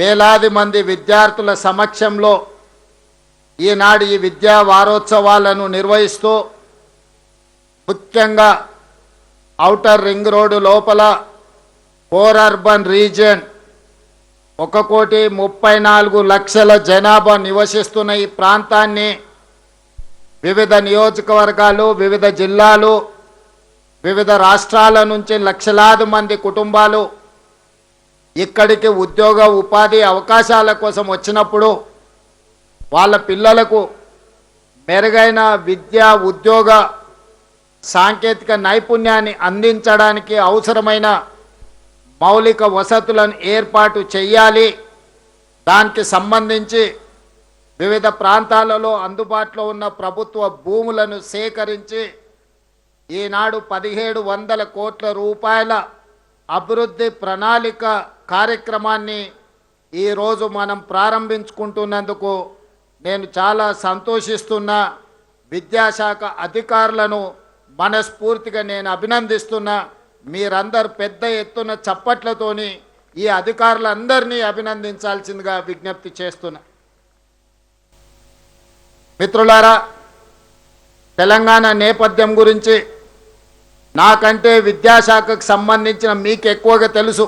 వేలాది మంది విద్యార్థుల సమక్షంలో ఈనాడు ఈ విద్యా వారోత్సవాలను నిర్వహిస్తూ ముఖ్యంగా ఔటర్ రింగ్ రోడ్డు లోపల కోర్ అర్బన్ రీజియన్ 1,34,00,000 జనాభా నివసిస్తున్న ఈ ప్రాంతాన్ని వివిధ నియోజకవర్గాలు, వివిధ జిల్లాలు, వివిధ రాష్ట్రాల నుంచి లక్షలాది మంది కుటుంబాలు ఇక్కడికి ఉద్యోగ ఉపాధి అవకాశాల కోసం వచ్చినప్పుడు వాళ్ళ పిల్లలకు మెరుగైన విద్యా ఉద్యోగ సాంకేతిక నైపుణ్యాన్ని అందించడానికి అవసరమైన మౌలిక వసతులను ఏర్పాటు చేయాలి. దానికి సంబంధించి వివిధ ప్రాంతాలలో అందుబాటులో ఉన్న ప్రభుత్వ భూములను సేకరించి ఈనాడు 1,700 కోట్ల రూపాయల అభివృద్ధి ప్రణాళిక కార్యక్రమాన్ని ఈరోజు మనం ప్రారంభించుకుంటున్నందుకు నేను చాలా సంతోషిస్తున్నా. విద్యాశాఖ అధికారులను మనస్ఫూర్తిగా నేను అభినందిస్తున్నా. మీరందరూ పెద్ద ఎత్తున చప్పట్లతోని ఈ అధికారులందరినీ అభినందించాల్సిందిగా విజ్ఞప్తి చేస్తున్నా. మిత్రులారా, తెలంగాణ నేపథ్యం గురించి నాకంటే విద్యాశాఖకు సంబంధించిన మీకు ఎక్కువగా తెలుసు.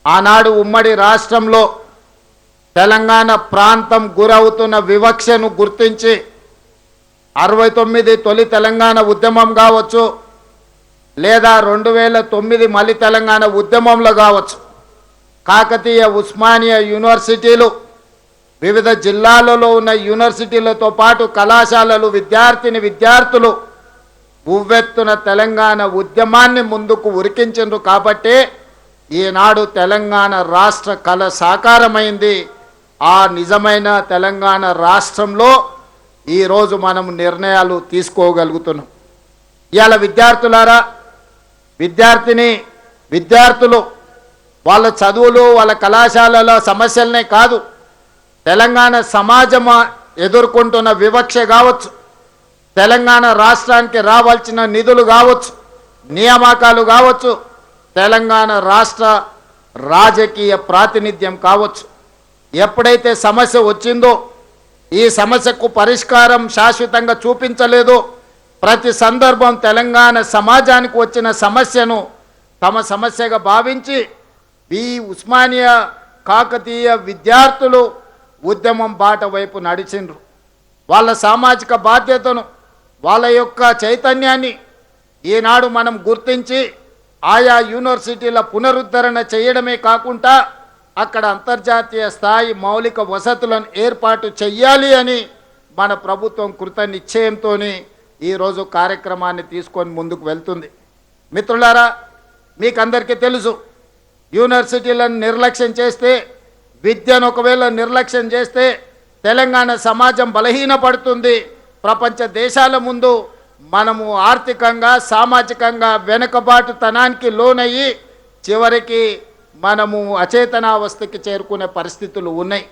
ఆనాడు ఉమ్మడి రాష్ట్రంలో తెలంగాణ ప్రాంతం గురవుతున్న వివక్షను గుర్తించి 69 తొలి తెలంగాణ ఉద్యమం కావచ్చు, లేదా 2009 మలి తెలంగాణ ఉద్యమంలో కావచ్చు, కాకతీయ ఉస్మానియా యూనివర్సిటీలు, వివిధ జిల్లాలలో ఉన్న యూనివర్సిటీలతో పాటు కళాశాలలు, విద్యార్థులు ఉవ్వెత్తున తెలంగాణ ఉద్యమాన్ని ముందుకు ఉరికించిండ్రు. కాబట్టి ఈనాడు తెలంగాణ రాష్ట్ర కళ సాకారమైంది. ఆ నిజమైన తెలంగాణ రాష్ట్రంలో ఈరోజు మనం నిర్ణయాలు తీసుకోగలుగుతున్నాం. ఇవాళ విద్యార్థులారా, విద్యార్థులు వాళ్ళ చదువులు, వాళ్ళ కళాశాలలో సమస్యలనే కాదు, తెలంగాణ సమాజం ఎదుర్కొంటున్న వివక్ష కావచ్చు, తెలంగాణ రాష్ట్రానికి రావాల్సిన నిధులు కావచ్చు, నియామకాలు కావచ్చు, తెలంగాణ రాష్ట్ర రాజకీయ ప్రాతినిధ్యం కావచ్చు, ఎప్పుడైతే సమస్య వచ్చిందో ఈ సమస్యకు పరిష్కారం శాశ్వతంగా చూపించలేదో, ప్రతి సందర్భం తెలంగాణ సమాజానికి వచ్చిన సమస్యను తమ సమస్యగా భావించి ఈ ఉస్మానియా కాకతీయ విద్యార్థులు ఉద్యమం బాట వైపు నడిచిండ్రు. వాళ్ళ సామాజిక బాధ్యతను, వాళ్ళ యొక్క చైతన్యాన్ని ఈనాడు మనం గుర్తించి ఆయా యూనివర్సిటీల పునరుద్ధరణ చేయడమే కాకుండా అక్కడ అంతర్జాతీయ స్థాయి మౌలిక వసతులను ఏర్పాటు చెయ్యాలి అని మన ప్రభుత్వం కృత నిశ్చయంతో ఈరోజు కార్యక్రమాన్ని తీసుకొని ముందుకు వెళ్తుంది. మిత్రులారా, మీకు అందరికీ తెలుసు, యూనివర్సిటీలను నిర్లక్ష్యం చేస్తే, విద్యను ఒకవేళ నిర్లక్ష్యం చేస్తే తెలంగాణ సమాజం బలహీనపడుతుంది. ప్రపంచ దేశాల ముందు మనము ఆర్థికంగా, సామాజికంగా వెనుకబాటుతనానికి లోనయ్యి చివరికి మనము అచేతనావస్థకి చేరుకునే పరిస్థితులు ఉన్నాయి.